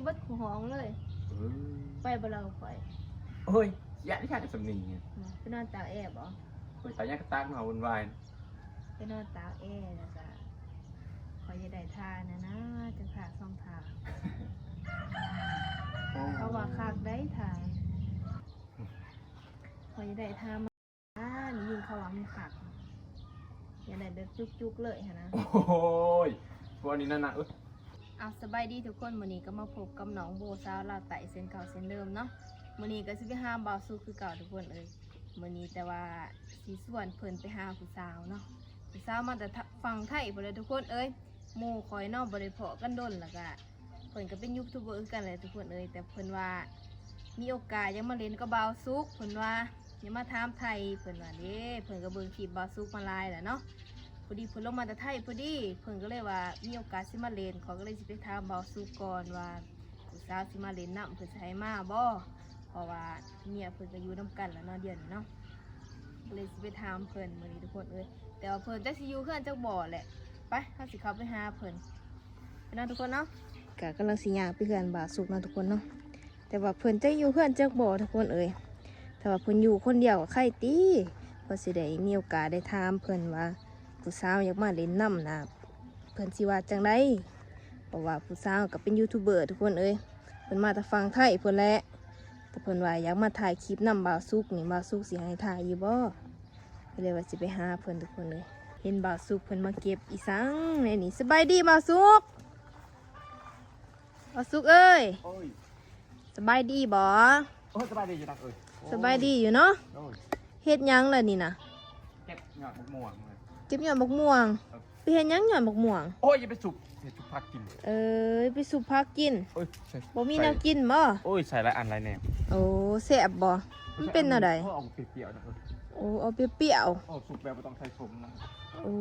บัดขู่ห้องเลยไปบ่เราไปโอ้ยยะที่ชาติสำนีเนี่ยไปนอนตากแอร์บ่โอ้ยตายยะกระตักมาวุ่นวายไปนอนตากแอร์แล้วก็ขอจะได้ทานนะจะขาด2 ทางเขาว่าขาดได้ทางขอจะได้ทางมานี่ยิงเขาว่ามันขาดอย่าได้แบบจุกๆเลยนะโอ้ยวันนี้นั่นนะเอาสบายดีทุกคนมื้อนี้ก็มาพบกับน้องโบสาวลาวไต่เส้นเก่าเส้นเดิมเนาะมื้อนี้ก็สิไปหาบ่าวสุคือเก่าทุกคนเอ้ยมื้อนี้แต่ว่าสิส่วนเพิ่นไปหาผู้สาวเนาะผู้สาวมาแต่ฟังไทยบ่เลยทุกคนเอ้ยหมู่คอยเนาะบ่ได้เพาะกันดนแล้วก็เพิ่นก็เป็นยูทูบเบอร์กันเลยทุกคนเอ้ยแต่เพิ่นว่ามีโอกาสยังมาเล่นกับบ่าวสุเพิ่นว่ายังมาถามไทยเพิ่นว่าเด้เพิ่นก็เบิ่งคลิปบ่าวสุมาหลายแหละเนาะพอดีเพิ่นลงมาแต่ไทยพอดีเพิ่นก็เลยว่ามีโอกาสสิมาเล่นเขาก็เลยสิไปถามบ่าวสุก่อนว่าผู้สาวสิมาเล่นน้ำเพิ่นสิให้มาบ่เพราะว่าเมียเพิ่นก็อยู่นำกันแล้วเนาะเดือนนี้เนาะก็เลยสิไปถามเพิ่นมื้อนี้ทุกคนเอ้ยแต่ว่าเพิ่นจักสิอยู่เฮือนจักบ่แหละไปเฮาสิเข้าไปหาเพิ่นไปเนาะทุกคนเนาะก็กำลังสิย่างไปเฮือนบ่าวสุเนาะทุกคนเนาะแต่ว่าเพิ่นจักอยู่เฮือนจักบ่ทุกคนเอ้ยแต่ว่าเพิ่นอยู่คนเดียวก็ใครติเพราะสิได้มีโอกาสได้ถามเพิ่นว่าผู้สาวอยากมาเล่นน้ำนะเพิ่นสิว่าจังไดเพราะว่าผู้สาวก็เป็นยูทูบเบอร์ทุกคนเอ้ยเพิ่นมาแต่ฟังไทยเพิ่นแหละแต่เพิ่นว่าอยากมาถ่ายคลิปน้ำบ่าวสุกนี่บ่าวสุกสิให้ถ่ายอยู่บ่ก็เลยว่าสิไปหาเพิ่นทุกคนเลยเห็นบ่าวสุกเพิ่นมาเก็บอีสังในนี่สบายดีบ่าวสุกบ่าวสุกเอ้ยสบายดีบ่โอ้ยสบายดีอยู่นะสบายดีอยู่เนาะเฮ็ดหยังล่ะนี่นะเก็บหยอดม่วงเก็บหยอดบักม่วงไปเห็นยังหยอดบักม่วงโอ้ยอย่าไปสุกผักกินไปสุกพักกินโอ้ยบ่มีแนวกินบ่โอ้ยใส่ละอันไรแนวโอ้แซ่บบ่มันเป็นอะไรเอาเปรี้ยวๆนะโอ้เอาเปรี้ยวโอ้สุกแบบไม่ต้องใส่ชมนะโอ้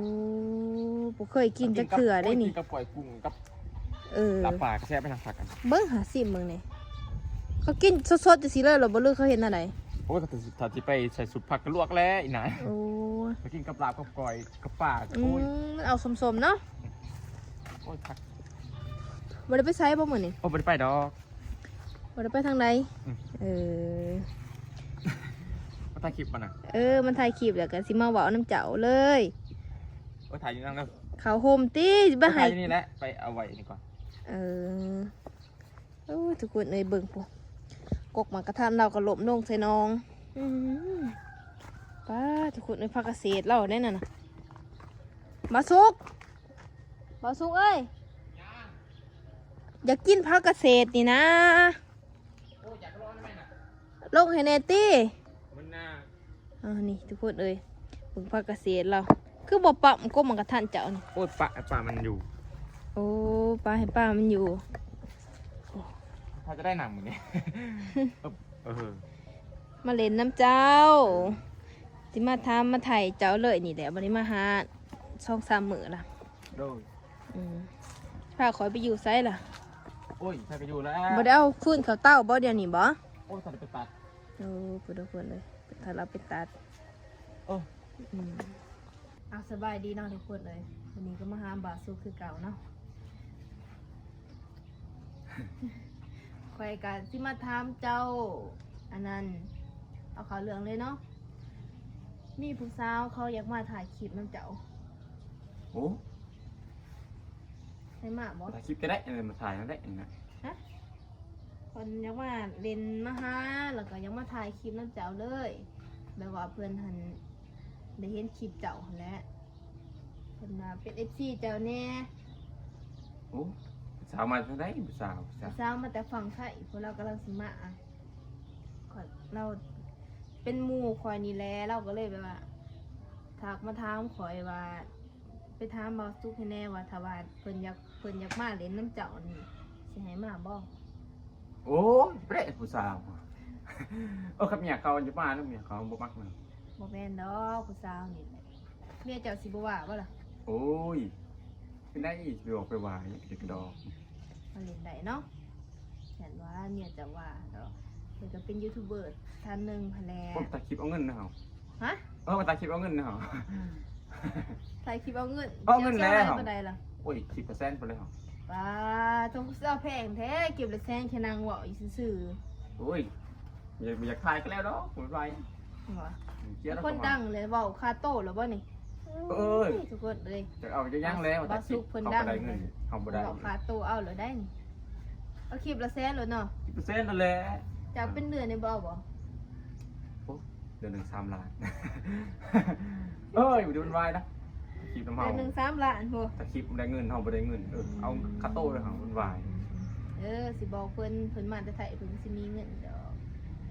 บ่เคยกินจักเทื่อได้นี่กับปล่อยกุ้งกับลาปากแซ่บไปทางผักกันเบิ่งหาซิมเบิ่งนี่เขากินสดๆจังซี่เลยเหรอบ่รู้เขาเห็นอะไรโอ้ยถ้าจะไปใส่สุดผักก็ลวกแล้วอีกนะโอ้ไปกินกับลาบกับก้อยกับปากโอ้ยมันเอาสมๆเนาะโอ้ยผักบ่ได้ไปไสบ่มื้อนี้โอ้บ่ได้ไปดอกบ่ได้ไปทางใดมาถ่ายคลิปมันน่ะมันถ่ายคลิปแล้วก็สิมาเว้าน้ำเจ้าเลยโอ้ยถ่ายอยู่นั่นแล้วเขาโฮมติบ่ให้ถ่ายอยู่นี่แหละไปเอาไว้นี่ก่อนโอ้ทุกคนเอ้ยเบิ่งพวกกกมากระทันเราก็หลบลงใส่น้องป้าทุกคนเอ้ยผักเกษตรเราได้น่ะนะบาสุกเอ้ยอยากกินผักเกษตรนี่นะลงให้แน่ตี้นี่ทุกคนเอ้ยเบิ่งผักเกษตรเราคือบ่ปะมันก็มันกระทันเจ้านี่โอ้ยปลามันอยู่โอ้ปลาให้ปลามันอยู่ถ้าจะได้หนังเหมือนนี้มาเล่นน้ำเจ้าที่มาทำมาไถ่เจ้าเลยนี่แหละวันนี้มาหา2-3 มื้อละโดยพาขอยไปอยู่ไซล่ะโอ้ยใครไปอยู่แล้วบ่ได้เอาฟื้นเขาเต้าบ่เดี๋ยวนี้บ่โอ้ยถ้าไปตัดพูดทุกคนเลยถ้าเราไปตัดเอาสบายดีเนาะทุกคนเลยวันนี้ก็มาหาบ่าวสุคือเก่าเนาะคอยกันที่มาถามเจ้าอันนั้นเอาข่าวเรื่องเลยเนาะมีผู้สาวเขาอยากมาถ่ายคลิปน้ำเจ้าโอ้ให้มาบ่ถ่ายคลิปก็ได้มาถ่ายนั่นได้นะคนอยากมาเล่นมาหาแล้วก็อยากมาถ่ายคลิปน้ำเจ้าเลยแบบว่าเพื่อนหันได้เห็นคลิปเจ้าแล้วเพื่อนมาเป็นFCเจ้าแน่โอ้สาวมาทางไหนสาวมาแต่ฝั่งไทยพวกเรากำลังสิมาเราเป็นหมู่คอยนี่แหละเราก็เลยแบบว่าถักมาถามคอยว่าไปถามบ่าวสุกให้แน่ว่าถ้าว่าเพิ่นอยากมาเล่นน้ำเจ้านี่สิให้มาบ่โอ้เปรตผู้สาวครับเมียเขาจะมาแล้วเมียเขาบ่มักมันบ่แม่นดอกผู้สาวนี่เมียเจ้าสิบ่ว่าบ่ล่ะโอ้ยเป็นได้อีกไปบอกไปว่าอย่างเด็กดอกมาเล่นได้เนาะเห็นว่าเมียจะว่าเนาะเพิ่นก็เป็นยูทูบเบอร์ท่านหนึ่งแหละผมตัดคลิปเอาเงินนะเหรอฮะมาตัดคลิปเอาเงินนะเหรอถ่ายคลิปเอาเงินแล้วก็ได้ล่ะโอ้ย10%ไปเลยเหรอ ป้าต้องเสื้อแพงแท้เก็บละแสนแค่นางเว่าอีซื่อ โอ้ยอยากทายก็แล้วเนาะผมไป ๆหัว เจี๊ยบ คนดังเลยเว้าคาโต้แล้วบ่นี่ เอ้ย ทุกคนเลย จะเอาจะยั่งแล้ว บาซุกเพิ่นดัง เขาบ่ได้เงินเขาบ่ได้ เว้าคาโต้เอาเหรอได้นี่เอาคลิปละแสนแล้วเนาะ 10%นั่นแหละ จากเป็นเดือนในบ่บ่ เดือนหนึ่ง3 ล้าน เอ้ยไปดูมันไว้นะคลิปน้ำ เดื เฮา อนหนึง3 ล้านโห แต่คลิปได้เงินเฮาบ่ได้เงินเอาคาโต้เลยของมันไว้ สิบอกเพิ่นมาแต่ไทยเพิ่นสิมีเงินดอก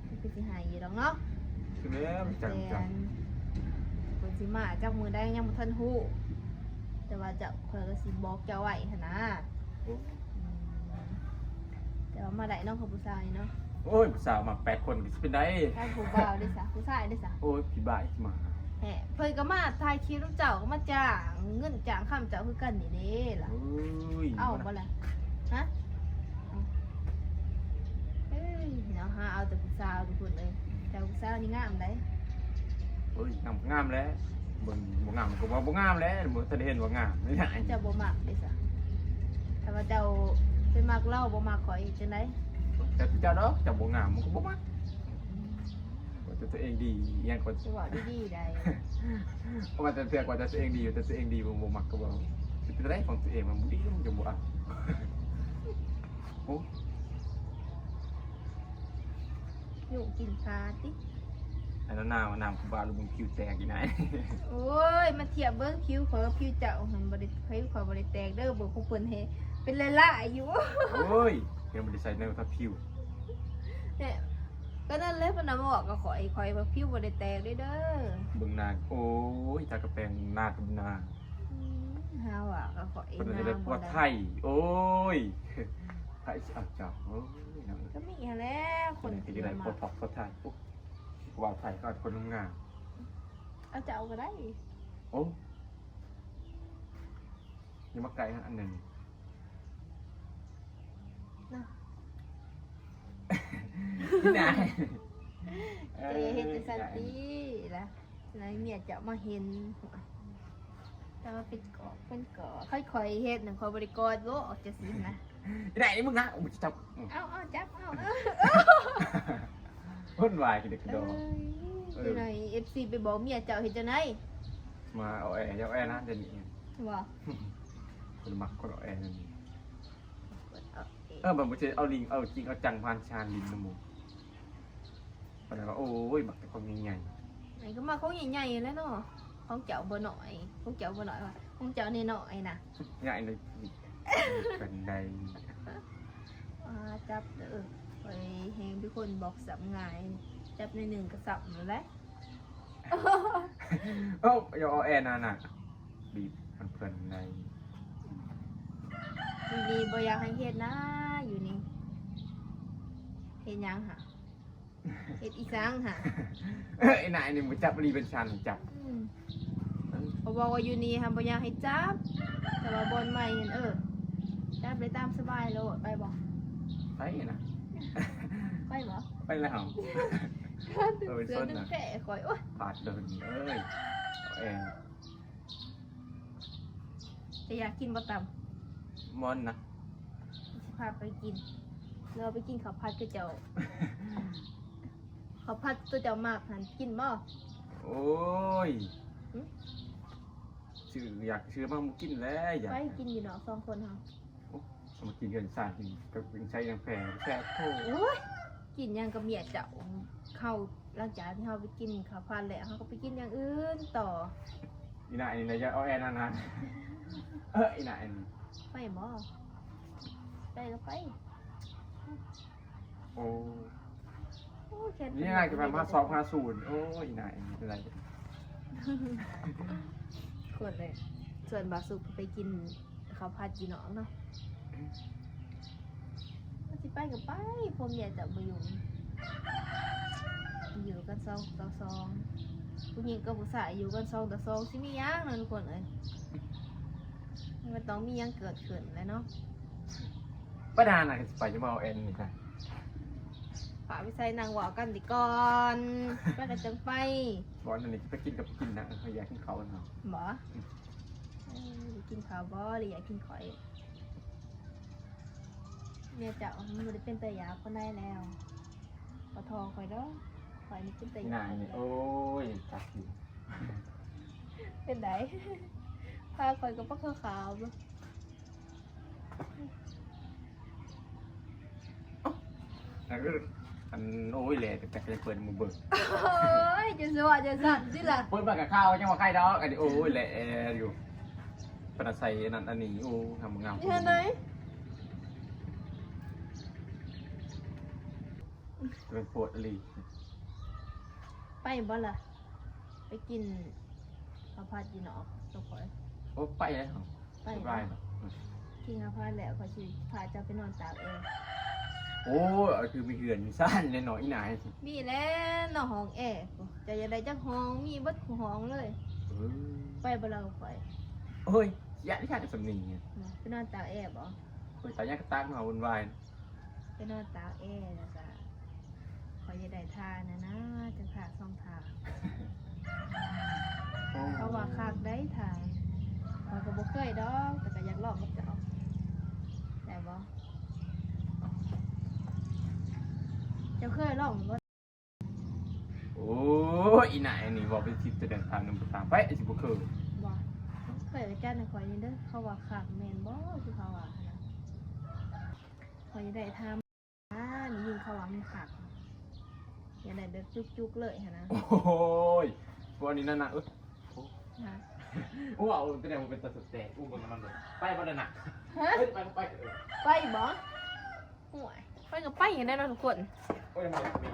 เพิ่นสิให้อยู่ดอกเนาะ คือแล้วจัง เพิ่นสิมาจักมื้อใดยังบ่ทันฮู้แต่ว่าเจ้าเพิ่นก็สิบอกเจ้าไว้หั่นนะอืมแต่ว่ามาได้น้องของผู้ชายเนาะ โอ้ยผู้สาวมา8 คนก็สิเป็นได้ ถ้าผู้บ่าวได้ซะผู้ชายได้ซะ โอ้ยพี่บ่ายมา แหมเพิ่นก็มาถ่ายคลิปนำเจ้าก็มาจ้างเงินจ้างค่ำเจ้าคือกันนี่เด้ล่ะ โอ้ย เอาบ่ล่ะฮะเอาเอ้ยเนาะหาเอาแต่ผู้สาวทุกคนเลยแต่ผู้สาวนี่งามได้ โอ้ยงามแล้วเบิ่งบ่งามก็ว่าบ่งามแล้วบ่ทันได้เห็นว่างามไม่ได้ เจ้าบ่มักเด้ซะถ้าว่าเจ้าเป็นมักเล่าบ่มักข่อยจังได๋ แต่เจ้าเนาะเจ้าบ่งามมันก็บ่มักว่าแต่ตัวเองดีอยังก็ สิเว้าดีๆได้ เพราะว่าแต่เพื่อกว่าจะตัวเองดีแต่ตัวเองดีบ่มักก็บ่เป็นไรของตัวเองมันบ่ดีมันจะบ่เอาโอ้ อยู่กินคาติ อันนั้นน้ำบาลูกมึงผิวแตกอีไหน โอ้ยมาเทียบเบิ่งผิวข่อยกับผิวเจ้าหั่นบ่ได้ผิวข่อยบ่ได้แตกเด้อเบิ่งของเพิ่นเฮ็ดเป็นลายๆอยู่ โอ้ยยังบ่ได้ใส่แนวทับผิว เนี่ยก็นั่นเลยเพิ่นน่ะมาบอกกับข่อยว่าผิวบ่ได้แตกเด้อเด้อ เบิ่งหน้าโอ้ยตากระแปงหน้ากับหน้า เฮาอ่ะก็ข่อย เพิ่นจะได้ปวดไทยโอ้ยไทยสิเอาเจ้าโอ้ยนั่น ก็มีหั้นแหล้วคน ที่จะได้ปวดท็อปปวดไทยปุ๊บว่าไทยก็คนงาม เอาเจ้าก็ได้ โอ้ยังมาไกลอันหนึ่ง เนาะ ที่ไหน เฮ็ดจังซั่นติล่ะนายเมียจะมาเห็นแต่ว่าเป็นกอค่อยๆเฮ็ดนั่นข่อยบ่ได้กอดโลออกจังซี่นะ ที่ไหนนี่มึงนะโอ้ยจับ เอาจับเอา วุ่นวายกันเด็ก เอ้ ดอก ยจังได๋ FC ไปบอกเมียเจ้าเฮ็ดจังได๋ มาเอาแอร์เอาแอร์นะเดี๋ยวนี้ บ่ คนมักคนเอาแอร์นั่น เอา แบบไม่ใช่เอาลิงเอาจริงเอาจังพานชานลิงนะมึงปนว่าโอ้ยบักแต่คนใหญ่ ไหนก็มาของใหญ่ๆแล้วเนาะของเจ้าบ่น้อยของเจ้าบ่น้อยว่ะของเจ้านี่น้อยน่ะ ๆใหญ่เลยเป็นใด จับเด้อไปแฮงทุกคนบอกสับง่าย จับในหนึ่งก็สับนั่นแหละ โอ้ยเอาแอร์นั่นน่ะบีบเพื่อนใน ดีๆบ่อยากให้เฮ็ดนะอยู่นี่เฮ็ดหยังหะเฮ็ดอีสังหะ ไอ้นายนี่มึงจับรีเป็นชันจับ เขาบอกว่าอยู่นี่ค่ะบ่อยากให้จับ แต่ว่าบนใหม่เห็นจับได้ตามสบายโลดไปบ่ ไปนะ ไปบ่ ไปแล้ว เสือดึงแก่ข่อยโอ๊ย ผาดเดินเอ้ยเอาแอร์ จะอยากกินบ่ตำ มอนนะ สิพาไปกินเราไปกินข้าวผัดกับเจ้า ข้าวผัดตัวเจ้ามากหันกินบ่ โอ้ยชื่ออยากชื่อมามึงกินแล้วอยาก ไปกินอยู่เนาะ2 คนเฮา มากินกันสากินกับเป็นใช้ยังแผลแซ่บโถ โอ้ยกินหยังกับเมียเจ้าเข้าหลังจากที่เฮาไปกินข้าวผัดแล้วเฮาก็ไปกินอย่างอื่นต่อ อีนายนี่นายจะเอาแอร์นานๆอีนายนี่ ไปบ่ไปก็ไป โอ้ โอ้แค่ นี่ยังไงจะไปมา250โอ้ยอีนายนี่เป็นไร คนเลยส่วนบาสุกไปกินข้าวผัดจีน้องเนาะมันสิไปก็ไปพวกเมียเจ้าบ่อยู่กัน2 ต่อ 2ผู้หญิงกับผู้ชายอยู่กัน2 ต่อ 2สิมีหยังนั่นทุกคนเอ้ยมันต้องมีหยังเกิดขึ้นแหล้วเนาะ ป้าดาน่ะไปจะมาเอาแอร์นี่ค่ะ ฝากไปใส่นางหวากันดิก่อน ไปกันจังไป บอกอันนี้ไปกินกับกินนะอยากกินเขาเนาะ หมออยากกินข้าวบ่หรืออยากกินข่อย เมียเจ้ามันบ่ได้เป็นตายาคนได้แล้วปะทอข่อยเด้อข่อยนี่เป็นตายา โอ้ยจักอยู่ เป็นได พาข่อยก็บ่ขาวๆบ่ แล้วก็อันโอ้ยแหละแต่ก็จะเปิดมือเบิก โอ้ยจะสวะจะสั่นสิล่ะ เปิดปากกับข้าวจังว่าใครดอกอันนี้โอ้ยแหละอยู่ปนัดใส่นั่นอันนี้โอ้ทำงาม เฮ็ดไหน เป็นปวดอะไร ไปบ่ล่ะไปกินข้าวผัดอยู่เนาะตัวข่อย โอ้ไปแล้ว ไป สบายเนาะ กินข้าวผัดแล้วข่อยสิพาเจ้าไปนอนตากแอร์ โอ้คือมีเหือนมีซ่านเลยหน่อยหน่าย มีแล้วเนาะห้องแอร์จะอย่าได้จักห้องมีเบิดห้องเลย ไปบ่ล่ะข่อย เฮ้ยยะที่ขาดสำนีเนี่ย ไปนอนตากแอร์บ่ เฮ้ยตายยากตั้งมาวุ่นวาย ไปนอนตากแอร์แล้วก็ขอยจะได้ทานนะจะขาดซ่องทางเพราะว่าขาดได้ทางขอยก็บ่เคยดอกแต่ก็อยากลองกับเจ้าแต่บ่เจ้าเคยลองบ่ โอ้ยอีนายอันนี้บอกเป็นทิศแสดงทางนำทางไปไอ้สิบุคคล บ่เคยไปจัดในข่อยนี่เด้อเขาว่าขาดแม่นบ่คือเขาว่าหั่นนะขอยจะได้ทำนี่ยิงเขาว่ามันขาดอย่าได้แบบจุกๆเลยหั่นนะ โอ้ยพวกนี้นั่นนะเออ ฮะ โอ้เอาแสดงว่าเป็นตาสแตกอุ้มกันมันเลยไปบ่ได้หนัก ฮะ เฮ้ยไปไป ไปบ่ห่วยไปกับไปอย่างได้เนาะทุกคน โอ้ยมามี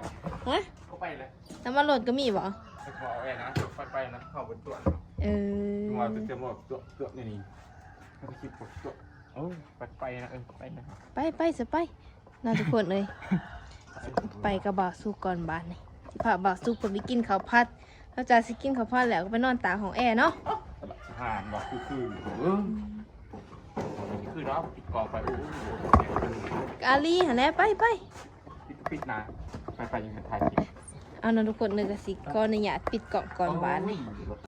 ฮะ เข้าไปเลย น้ำมันรถก็มีบ่ ไปขอเอาแอร์นะไปนะเข้าบนตัว เออ ตัวเต็มหมดตัวนี่แล้วก็คิดปวดตัวโอ้ยไปนะไปนะ ไปสไปน่าทุกคนเลย ไปกับบ่าวสุกก่อนบ้านนี่สิพาบ่าวสุกผมไปกินข้าวผัดเขาจะสิกินข้าวผัดแล้วก็ไปนอนตากของแอร์เนาะ ผ่านบอกคือเนาะปิดกองไปโอ้ กาลีหันแหละไป ปิดนะไปยังไงถ่ายคลิป เอานะทุกคนเลยก็สิขออนุญาตปิดกล่องก่อนบ้านนี่